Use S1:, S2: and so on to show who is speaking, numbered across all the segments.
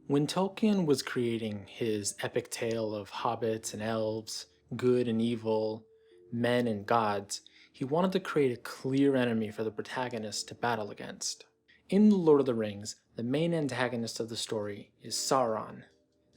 S1: When Tolkien was creating his epic tale of hobbits and elves, good and evil, men and gods, he wanted to create a clear enemy for the protagonist to battle against. In The Lord of the Rings, the main antagonist of the story is Sauron,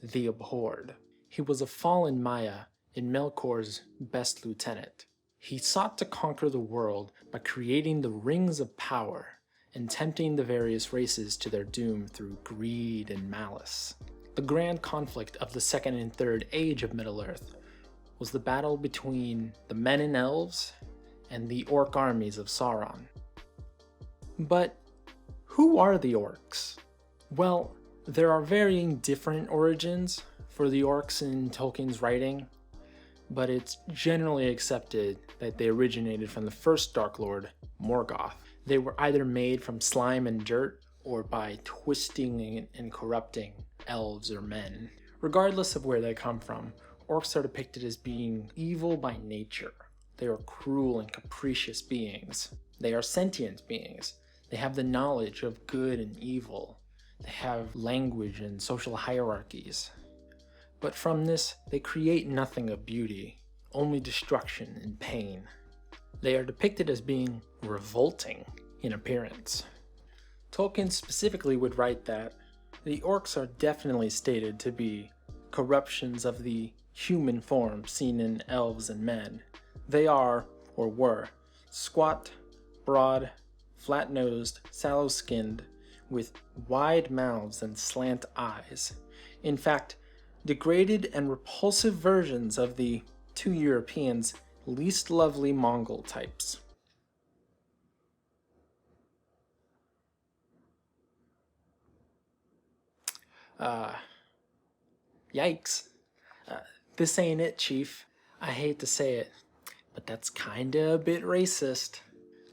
S1: the Abhorred. He was a fallen Maya and Melkor's best lieutenant. He sought to conquer the world by creating the Rings of Power and tempting the various races to their doom through greed and malice. The grand conflict of the Second and Third Age of Middle-earth was the battle between the men and elves and the orc armies of Sauron. But who are the orcs? Well, there are varying different origins for the orcs in Tolkien's writing, but it's generally accepted that they originated from the first Dark Lord, Morgoth. They were either made from slime and dirt or by twisting and corrupting elves or men. Regardless of where they come from, orcs are depicted as being evil by nature. They are cruel and capricious beings. They are sentient beings. They have the knowledge of good and evil. They have language and social hierarchies. But from this, they create nothing of beauty, only destruction and pain. They are depicted as being revolting in appearance. Tolkien specifically would write that the orcs are definitely stated to be corruptions of the human form seen in elves and men. They are, or were, squat, broad, flat-nosed, sallow-skinned, with wide mouths and slant eyes. In fact, degraded and repulsive versions of the, to Europeans, least lovely Mongol types. Yikes. This ain't it, Chief. I hate to say it, but that's kinda a bit racist.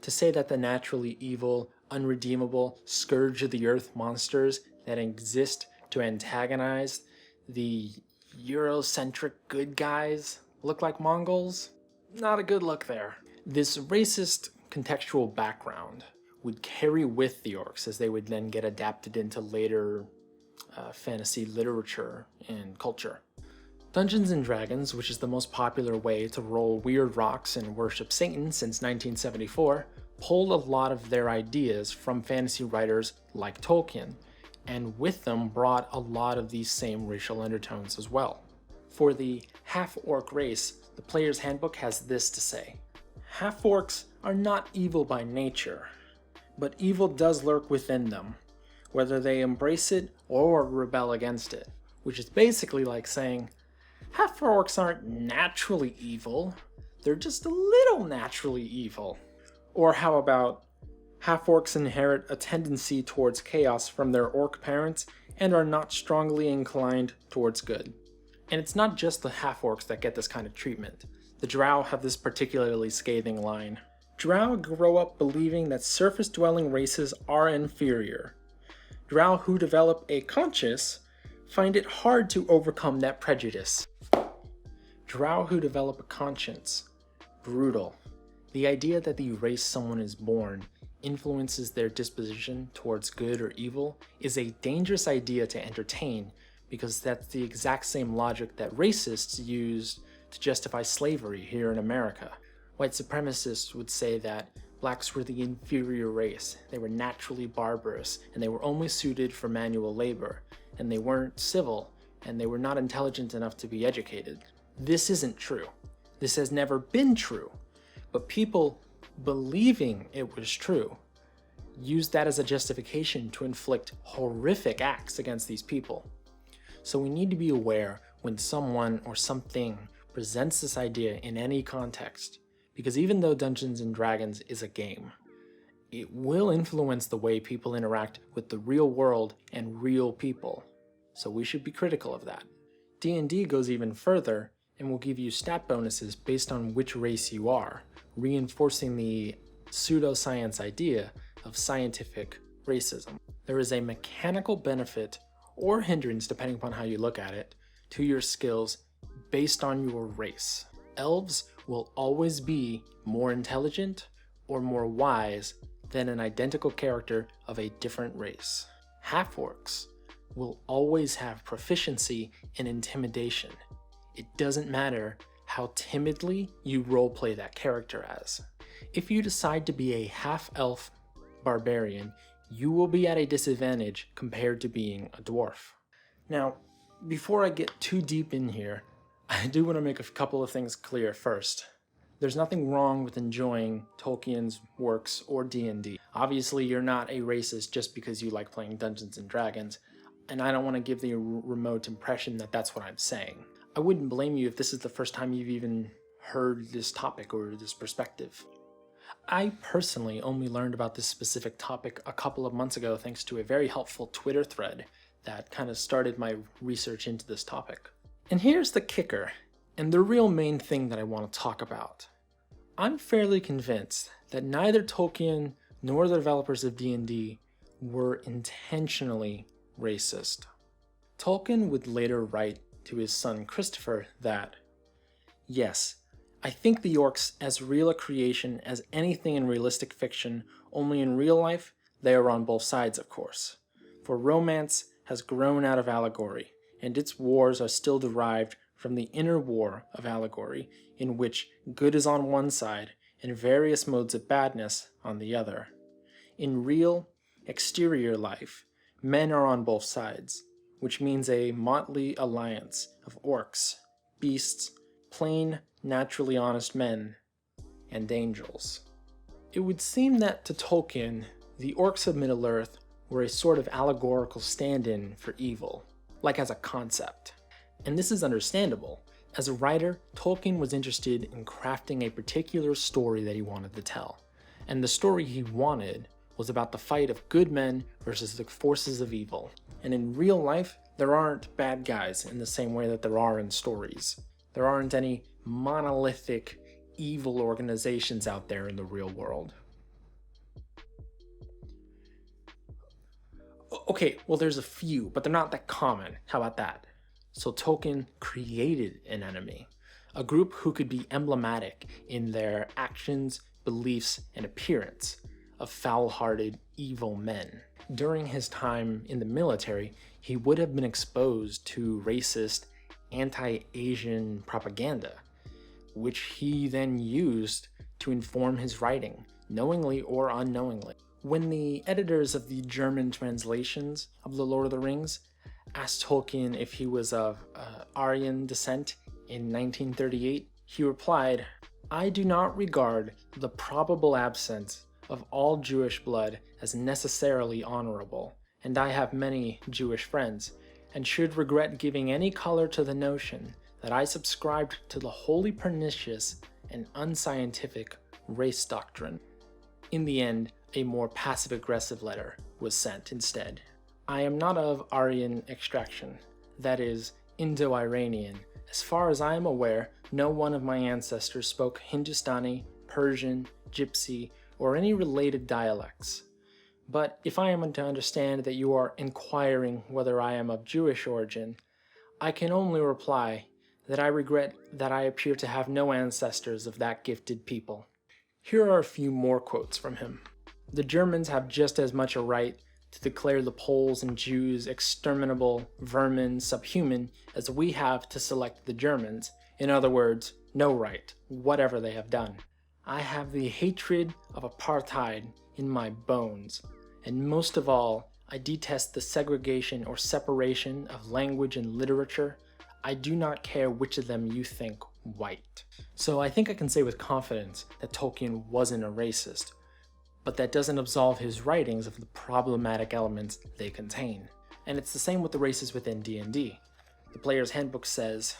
S1: To say that the naturally evil, unredeemable, scourge of the earth monsters that exist to antagonize the Eurocentric good guys look like Mongols? Not a good look there. This racist contextual background would carry with the orcs as they would then get adapted into later fantasy literature and culture. Dungeons & Dragons, which is the most popular way to roll weird rocks and worship Satan since 1974, pulled a lot of their ideas from fantasy writers like Tolkien, and with them brought a lot of these same racial undertones as well. For the half-orc race, the player's handbook has this to say: half-orcs are not evil by nature, but evil does lurk within them, whether they embrace it or rebel against it, which is basically like saying, half-orcs aren't naturally evil, they're just a little naturally evil. Or how about, half-orcs inherit a tendency towards chaos from their orc parents and are not strongly inclined towards good. And it's not just the half-orcs that get this kind of treatment. The drow have this particularly scathing line. Drow grow up believing that surface-dwelling races are inferior. Drow who develop a conscience find it hard to overcome that prejudice. Drow who develop a conscience. Brutal. The idea that the race someone is born influences their disposition towards good or evil is a dangerous idea to entertain, because that's the exact same logic that racists use to justify slavery here in America. White supremacists would say that blacks were the inferior race, they were naturally barbarous, and they were only suited for manual labor, and they weren't civil, and they were not intelligent enough to be educated. This isn't true. This has never been true. But people believing it was true used that as a justification to inflict horrific acts against these people. So we need to be aware when someone or something presents this idea in any context, because even though Dungeons & Dragons is a game, it will influence the way people interact with the real world and real people, so we should be critical of that. D&D goes even further and will give you stat bonuses based on which race you are, reinforcing the pseudoscience idea of scientific racism. There is a mechanical benefit, or hindrance depending upon how you look at it, to your skills based on your race. Elves will always be more intelligent or more wise than an identical character of a different race. Half-orcs will always have proficiency in intimidation. It doesn't matter how timidly you roleplay that character as. If you decide to be a half-elf barbarian, you will be at a disadvantage compared to being a dwarf. Now, before I get too deep in here, I do want to make a couple of things clear first. There's nothing wrong with enjoying Tolkien's works or D&D. Obviously, you're not a racist just because you like playing Dungeons & Dragons, and I don't want to give the remote impression that that's what I'm saying. I wouldn't blame you if this is the first time you've even heard this topic or this perspective. I personally only learned about this specific topic a couple of months ago thanks to a very helpful Twitter thread that kind of started my research into this topic. And here's the kicker, and the real main thing that I want to talk about. I'm fairly convinced that neither Tolkien nor the developers of D&D were intentionally racist. Tolkien would later write to his son Christopher that, yes, I think the orcs as real a creation as anything in realistic fiction, only in real life, they are on both sides, of course. For romance has grown out of allegory, and its wars are still derived from the inner war of allegory, in which good is on one side and various modes of badness on the other. In real, exterior life, men are on both sides, which means a motley alliance of orcs, beasts, plain, naturally honest men, and angels. It would seem that to Tolkien, the orcs of Middle-earth were a sort of allegorical stand-in for evil, like as a concept. And this is understandable. As a writer, Tolkien was interested in crafting a particular story that he wanted to tell. And the story he wanted was about the fight of good men versus the forces of evil. And in real life, there aren't bad guys in the same way that there are in stories. There aren't any monolithic evil organizations out there in the real world. Okay, well there's a few, but they're not that common. How about that? So Tolkien created an enemy, a group who could be emblematic in their actions, beliefs, and appearance of foul-hearted, evil men. During his time in the military, he would have been exposed to racist, anti-Asian propaganda, which he then used to inform his writing, knowingly or unknowingly. When the editors of the German translations of The Lord of the Rings asked Tolkien if he was of Aryan descent in 1938, he replied, "I do not regard the probable absence of all Jewish blood as necessarily honorable, and I have many Jewish friends, and should regret giving any color to the notion that I subscribed to the wholly pernicious and unscientific race doctrine." In the end, a more passive-aggressive letter was sent instead. I am not of Aryan extraction, that is, Indo-Iranian. As far as I am aware, no one of my ancestors spoke Hindustani, Persian, Gypsy, or any related dialects. But if I am to understand that you are inquiring whether I am of Jewish origin, I can only reply that I regret that I appear to have no ancestors of that gifted people. Here are a few more quotes from him. The Germans have just as much a right to declare the Poles and Jews exterminable, vermin, subhuman, as we have to select the Germans. In other words, no right, whatever they have done. I have the hatred of apartheid in my bones, and most of all, I detest the segregation or separation of language and literature. I do not care which of them you think white. So I think I can say with confidence that Tolkien wasn't a racist, but that doesn't absolve his writings of the problematic elements they contain. And it's the same with the races within D&D. The Player's Handbook says,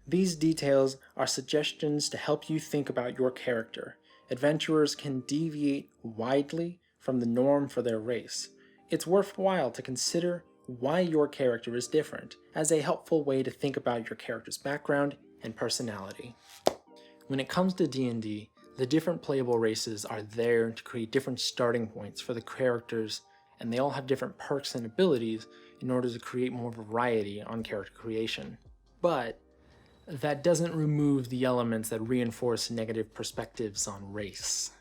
S1: "These details are suggestions to help you think about your character. Adventurers can deviate widely from the norm for their race. It's worthwhile to consider why your character is different, as a helpful way to think about your character's background and personality." When it comes to D&D, the different playable races are there to create different starting points for the characters, and they all have different perks and abilities in order to create more variety on character creation. But that doesn't remove the elements that reinforce negative perspectives on race.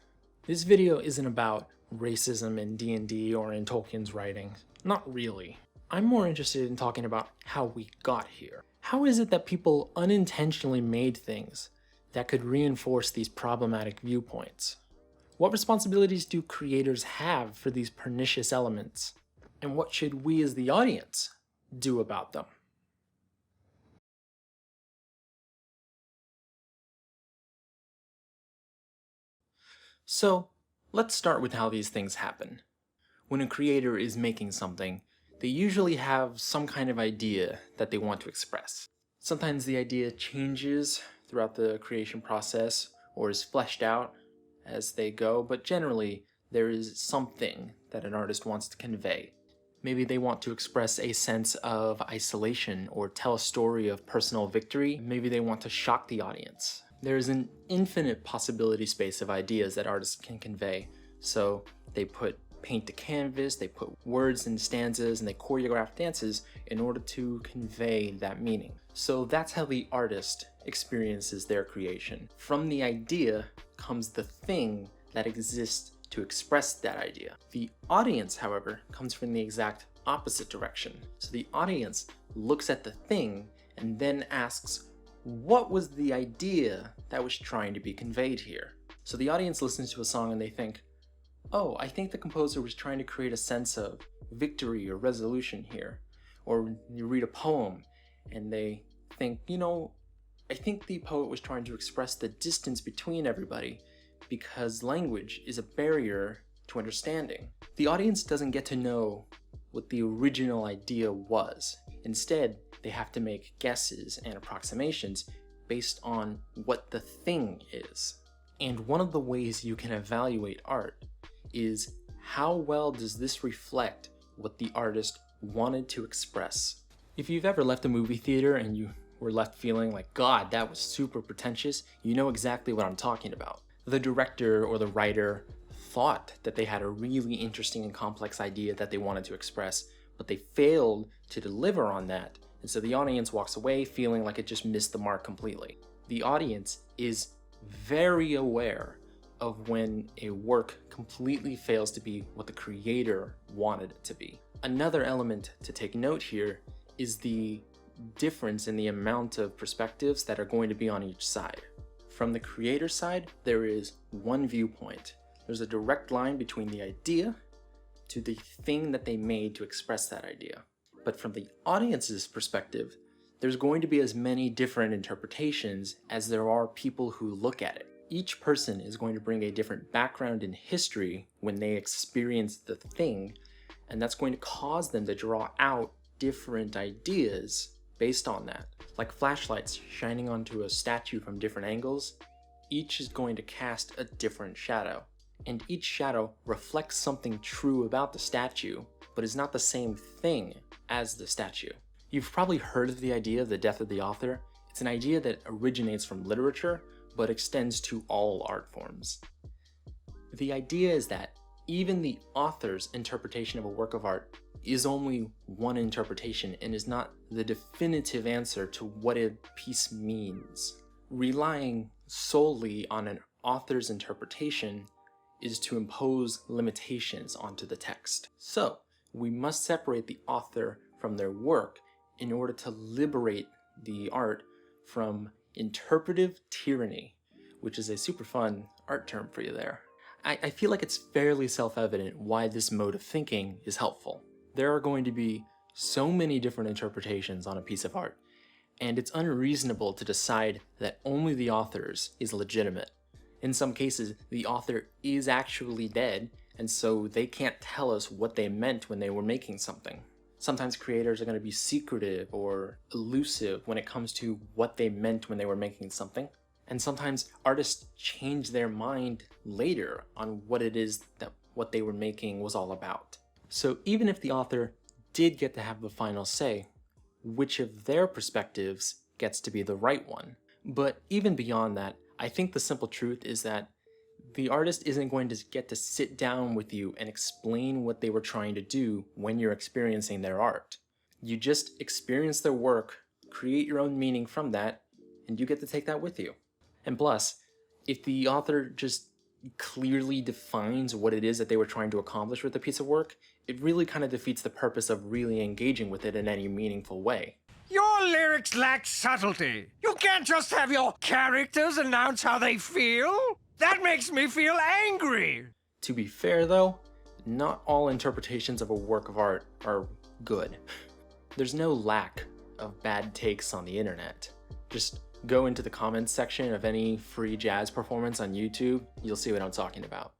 S1: This video isn't about racism in D&D or in Tolkien's writing. Not really. I'm more interested in talking about how we got here. How is it that people unintentionally made things that could reinforce these problematic viewpoints? What responsibilities do creators have for these pernicious elements? And what should we as the audience do about them? So, let's start with how these things happen. When a creator is making something, they usually have some kind of idea that they want to express. Sometimes the idea changes throughout the creation process or is fleshed out as they go, but generally there is something that an artist wants to convey. Maybe they want to express a sense of isolation or tell a story of personal victory. Maybe they want to shock the audience. There is an infinite possibility space of ideas that artists can convey, so they paint the canvas, they put words in stanzas, and they choreograph dances in order to convey that meaning. So that's how the artist experiences their creation. From the idea comes the thing that exists to express that idea. The audience, however, comes from the exact opposite direction. So the audience looks at the thing and then asks, what was the idea that was trying to be conveyed here? So the audience listens to a song and they think, oh, I think the composer was trying to create a sense of victory or resolution here. Or you read a poem and they think, I think the poet was trying to express the distance between everybody because language is a barrier to understanding. The audience doesn't get to know what the original idea was. Instead, they have to make guesses and approximations based on what the thing is. And one of the ways you can evaluate art is how well does this reflect what the artist wanted to express. If you've ever left a movie theater and you were left feeling like, God, that was super pretentious, you know exactly what I'm talking about. The director or the writer thought that they had a really interesting and complex idea that they wanted to express, but they failed to deliver on that, and so the audience walks away feeling like it just missed the mark completely. The audience is very aware of when a work completely fails to be what the creator wanted it to be. Another element to take note here is the difference in the amount of perspectives that are going to be on each side. From the creator side, there is one viewpoint. There's a direct line between the idea to the thing that they made to express that idea. But from the audience's perspective, there's going to be as many different interpretations as there are people who look at it. Each person is going to bring a different background in history when they experience the thing, and that's going to cause them to draw out different ideas based on that. Like flashlights shining onto a statue from different angles, each is going to cast a different shadow. And each shadow reflects something true about the statue, but is not the same thing as the statue. You've probably heard of the idea of the death of the author. It's an idea that originates from literature, but extends to all art forms. The idea is that even the author's interpretation of a work of art is only one interpretation and is not the definitive answer to what a piece means. Relying solely on an author's interpretation is to impose limitations onto the text. So, we must separate the author from their work in order to liberate the art from interpretive tyranny, which is a super fun art term for you there. I feel like it's fairly self-evident why this mode of thinking is helpful. There are going to be so many different interpretations on a piece of art, and it's unreasonable to decide that only the author's is legitimate. In some cases, the author is actually dead, and so they can't tell us what they meant when they were making something. Sometimes creators are going to be secretive or elusive when it comes to what they meant when they were making something. And sometimes artists change their mind later on what it is that what they were making was all about. So even if the author did get to have the final say, which of their perspectives gets to be the right one? But even beyond that, I think the simple truth is that the artist isn't going to get to sit down with you and explain what they were trying to do when you're experiencing their art. You just experience their work, create your own meaning from that, and you get to take that with you. And plus, if the author just clearly defines what it is that they were trying to accomplish with a piece of work, it really kind of defeats the purpose of really engaging with it in any meaningful way.
S2: Your lyrics lack subtlety. You can't just have your characters announce how they feel. That makes me feel angry.
S1: To be fair though, not all interpretations of a work of art are good. There's no lack of bad takes on the internet. Just go into the comments section of any free jazz performance on YouTube, you'll see what I'm talking about.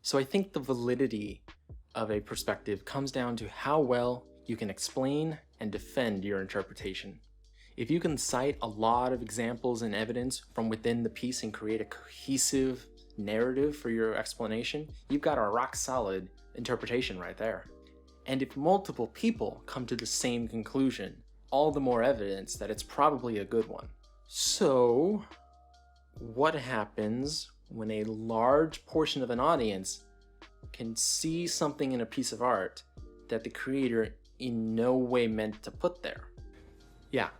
S1: So I think the validity of a perspective comes down to how well you can explain and defend your interpretation. If you can cite a lot of examples and evidence from within the piece and create a cohesive narrative for your explanation, you've got a rock-solid interpretation right there. And if multiple people come to the same conclusion, all the more evidence that it's probably a good one. So, what happens when a large portion of an audience can see something in a piece of art that the creator in no way meant to put there? Yeah,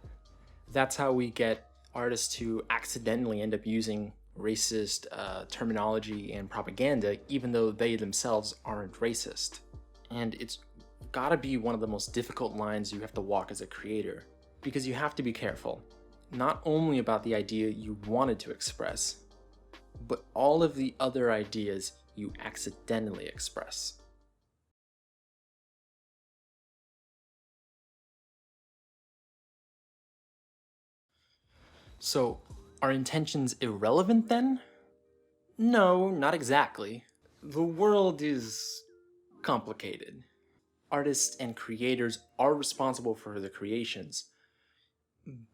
S1: that's how we get artists who accidentally end up using racist terminology and propaganda, even though they themselves aren't racist. And it's gotta be one of the most difficult lines you have to walk as a creator, because you have to be careful, not only about the idea you wanted to express, but all of the other ideas you accidentally express. So, are intentions irrelevant then? No, not exactly. The world is complicated. Artists and creators are responsible for their creations,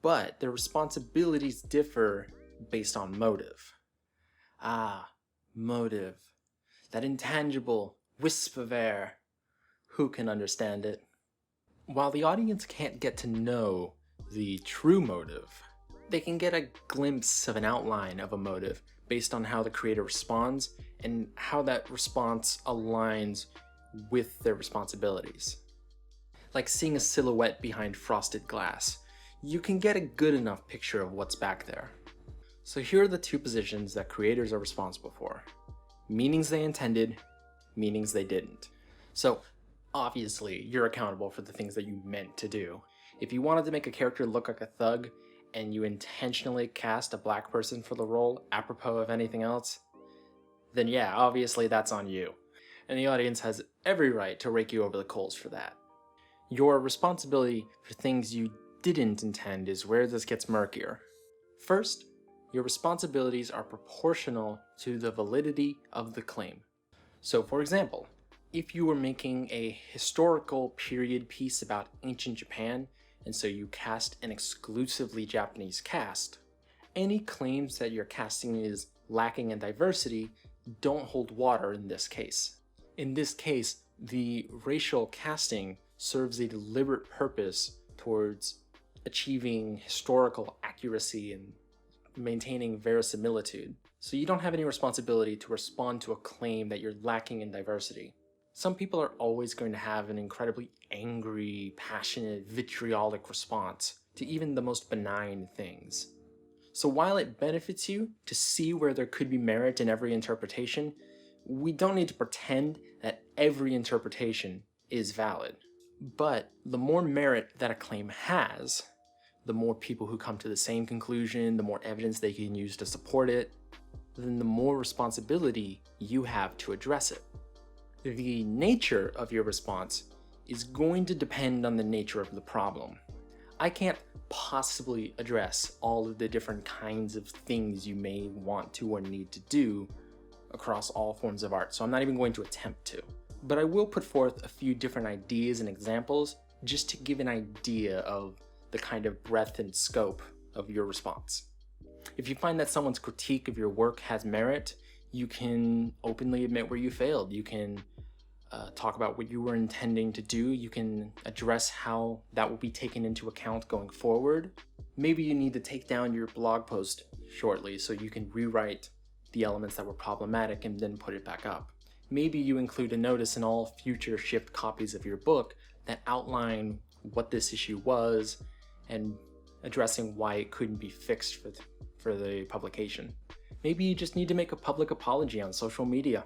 S1: but their responsibilities differ based on motive. Ah, motive. That intangible wisp of air. Who can understand it? While the audience can't get to know the true motive, they can get a glimpse of an outline of a motive based on how the creator responds and how that response aligns with their responsibilities. Like seeing a silhouette behind frosted glass, you can get a good enough picture of what's back there. So here are the two positions that creators are responsible for. Meanings they intended, meanings they didn't. So obviously you're accountable for the things that you meant to do. If you wanted to make a character look like a thug and you intentionally cast a black person for the role apropos of anything else, then yeah, obviously that's on you. And the audience has every right to rake you over the coals for that. Your responsibility for things you didn't intend is where this gets murkier. First, your responsibilities are proportional to the validity of the claim. So for example, if you were making a historical period piece about ancient Japan, and so you cast an exclusively Japanese cast, any claims that your casting is lacking in diversity don't hold water in this case. In this case, the racial casting serves a deliberate purpose towards achieving historical accuracy and maintaining verisimilitude. So you don't have any responsibility to respond to a claim that you're lacking in diversity. Some people are always going to have an incredibly angry, passionate, vitriolic response to even the most benign things. So while it benefits you to see where there could be merit in every interpretation, we don't need to pretend that every interpretation is valid. But the more merit that a claim has, the more people who come to the same conclusion, the more evidence they can use to support it, then the more responsibility you have to address it. The nature of your response is going to depend on the nature of the problem. I can't possibly address all of the different kinds of things you may want to or need to do across all forms of art, so I'm not even going to attempt to. But I will put forth a few different ideas and examples just to give an idea of the kind of breadth and scope of your response. If you find that someone's critique of your work has merit, you can openly admit where you failed. You can talk about what you were intending to do. You can address how that will be taken into account going forward. Maybe you need to take down your blog post shortly so you can rewrite the elements that were problematic and then put it back up. Maybe you include a notice in all future shipped copies of your book that outline what this issue was and addressing why it couldn't be fixed for the publication. Maybe you just need to make a public apology on social media.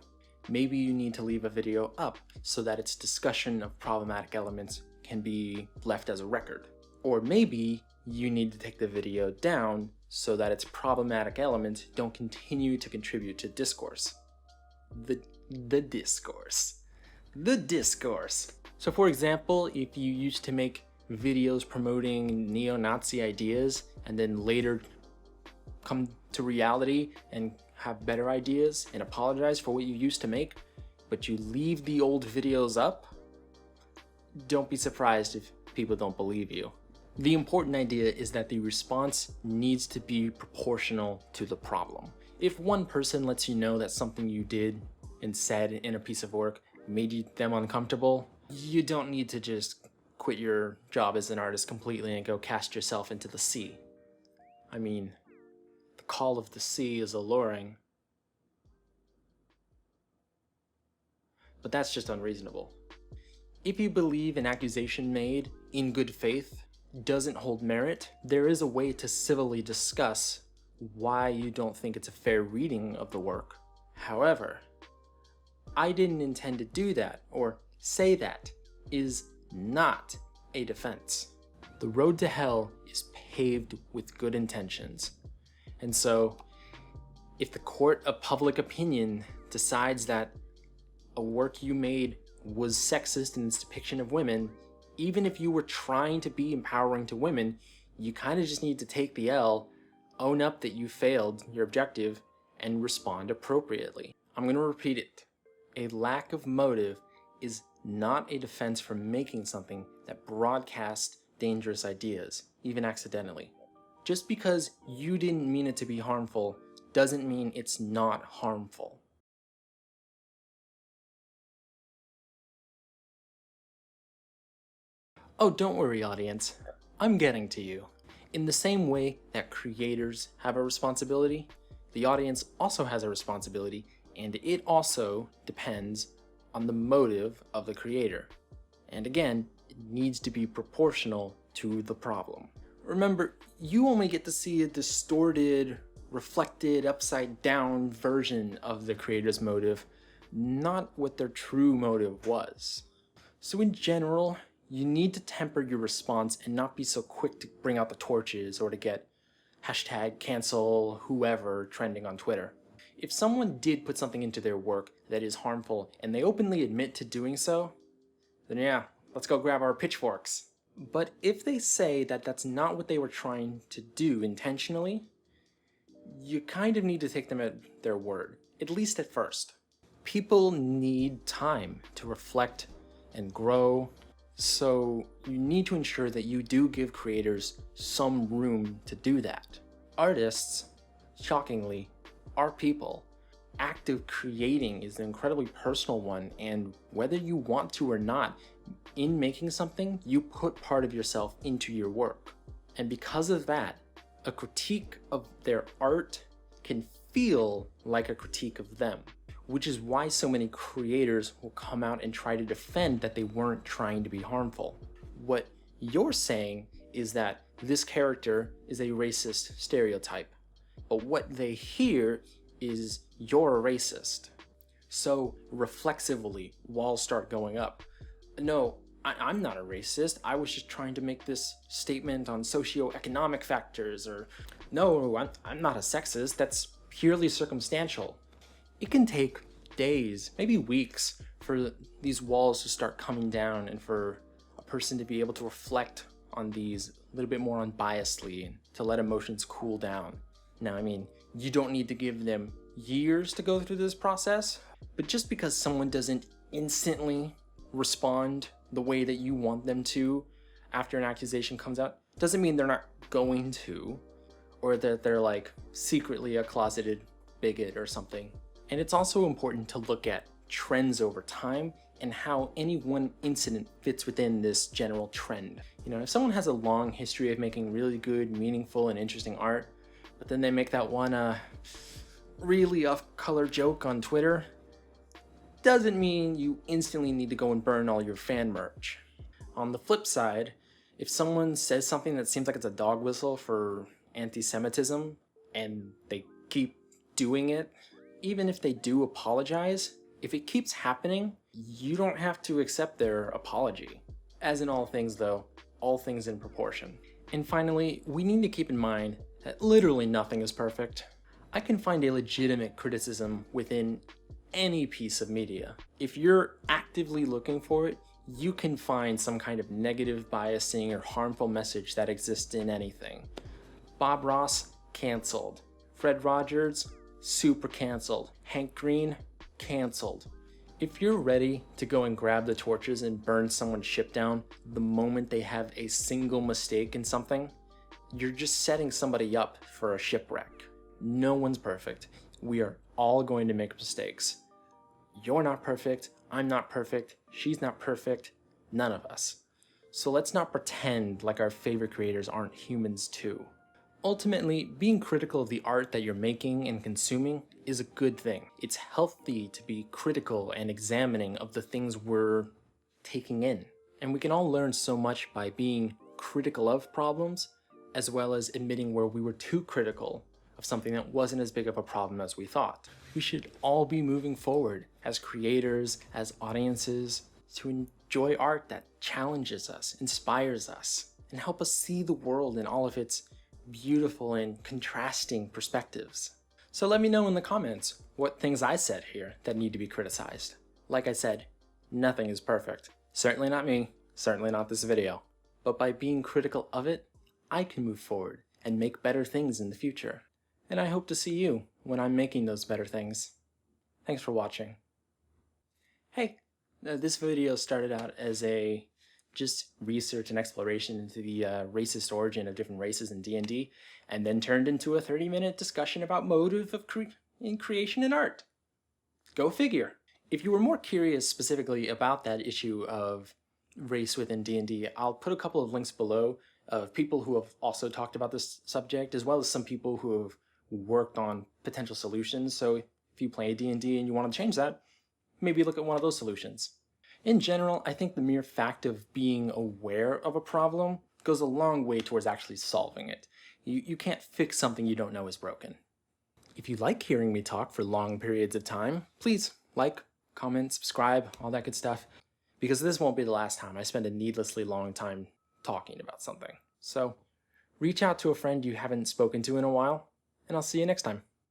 S1: Maybe you need to leave a video up so that its discussion of problematic elements can be left as a record. Or maybe you need to take the video down so that its problematic elements don't continue to contribute to discourse. The discourse. The discourse. So for example, if you used to make videos promoting neo-Nazi ideas and then later come to reality and have better ideas and apologize for what you used to make, but you leave the old videos up, don't be surprised if people don't believe you. The important idea is that the response needs to be proportional to the problem. If one person lets you know that something you did and said in a piece of work made them uncomfortable, you don't need to just quit your job as an artist completely and go cast yourself into the sea. I mean, the call of the sea is alluring, but that's just unreasonable. If you believe an accusation made in good faith doesn't hold merit, there is a way to civilly discuss why you don't think it's a fair reading of the work. However, I didn't intend to do that, or say that, is not a defense. The road to hell is paved with good intentions. And so, if the court of public opinion decides that a work you made was sexist in its depiction of women, even if you were trying to be empowering to women, you kind of just need to take the L, own up that you failed your objective, and respond appropriately. I'm going to repeat it. A lack of motive is not a defense for making something that broadcasts dangerous ideas, even accidentally. Just because you didn't mean it to be harmful doesn't mean it's not harmful. Oh, don't worry, audience. I'm getting to you. In the same way that creators have a responsibility, the audience also has a responsibility, and it also depends on the motive of the creator. And again, it needs to be proportional to the problem. Remember, you only get to see a distorted, reflected, upside down version of the creator's motive, not what their true motive was. So in general, you need to temper your response and not be so quick to bring out the torches or to get #cancel whoever trending on Twitter. If someone did put something into their work that is harmful and they openly admit to doing so, then yeah, let's go grab our pitchforks. But if they say that that's not what they were trying to do intentionally, you kind of need to take them at their word, at least at first. People need time to reflect and grow, so you need to ensure that you do give creators some room to do that. Artists, shockingly, are people. Active creating is an incredibly personal one, and whether you want to or not, in making something, you put part of yourself into your work. And because of that, a critique of their art can feel like a critique of them, which is why so many creators will come out and try to defend that they weren't trying to be harmful. What you're saying is that this character is a racist stereotype, but what they hear is you're a racist. So reflexively, walls start going up. No, I'm not a racist. I was just trying to make this statement on socioeconomic factors, or no, I'm not a sexist. That's purely circumstantial. It can take days, maybe weeks, for these walls to start coming down and for a person to be able to reflect on these a little bit more unbiasedly and to let emotions cool down. Now, I mean, you don't need to give them years to go through this process, but just because someone doesn't instantly respond the way that you want them to after an accusation comes out doesn't mean they're not going to, or that they're like secretly a closeted bigot or something. And it's also important to look at trends over time and how any one incident fits within this general trend. You know, if someone has a long history of making really good, meaningful, and interesting art, but then they make that one really off-color joke on Twitter, doesn't mean you instantly need to go and burn all your fan merch. On the flip side, if someone says something that seems like it's a dog whistle for anti-Semitism and they keep doing it, even if they do apologize, if it keeps happening, you don't have to accept their apology. As in all things though, all things in proportion. And finally, we need to keep in mind that literally nothing is perfect. I can find a legitimate criticism within any piece of media. If you're actively looking for it, you can find some kind of negative biasing or harmful message that exists in anything. Bob Ross, canceled. Fred Rogers, super canceled. Hank Green, canceled. If you're ready to go and grab the torches and burn someone's ship down the moment they have a single mistake in something, you're just setting somebody up for a shipwreck. No one's perfect. We are all going to make mistakes. You're not perfect, I'm not perfect, she's not perfect, none of us. So let's not pretend like our favorite creators aren't humans too. Ultimately, being critical of the art that you're making and consuming is a good thing. It's healthy to be critical and examining of the things we're taking in. And we can all learn so much by being critical of problems, as well as admitting where we were too critical of something that wasn't as big of a problem as we thought. We should all be moving forward as creators, as audiences, to enjoy art that challenges us, inspires us, and help us see the world in all of its beautiful and contrasting perspectives. So let me know in the comments what things I said here that need to be criticized. Like I said, nothing is perfect. Certainly not me, certainly not this video. But by being critical of it, I can move forward and make better things in the future. And I hope to see you when I'm making those better things. Thanks for watching. Hey, this video started out as a just research and exploration into the racist origin of different races in D&D, and then turned into a 30-minute discussion about motive of creation in art. Go figure. If you were more curious specifically about that issue of race within D&D, I'll put a couple of links below of people who have also talked about this subject, as well as some people who have worked on potential solutions. So if you play D&D and you want to change that, maybe look at one of those solutions. In general, I think the mere fact of being aware of a problem goes a long way towards actually solving it. You can't fix something you don't know is broken. If you like hearing me talk for long periods of time, please like, comment, subscribe, all that good stuff, because this won't be the last time I spend a needlessly long time talking about something. So reach out to a friend you haven't spoken to in a while, and I'll see you next time.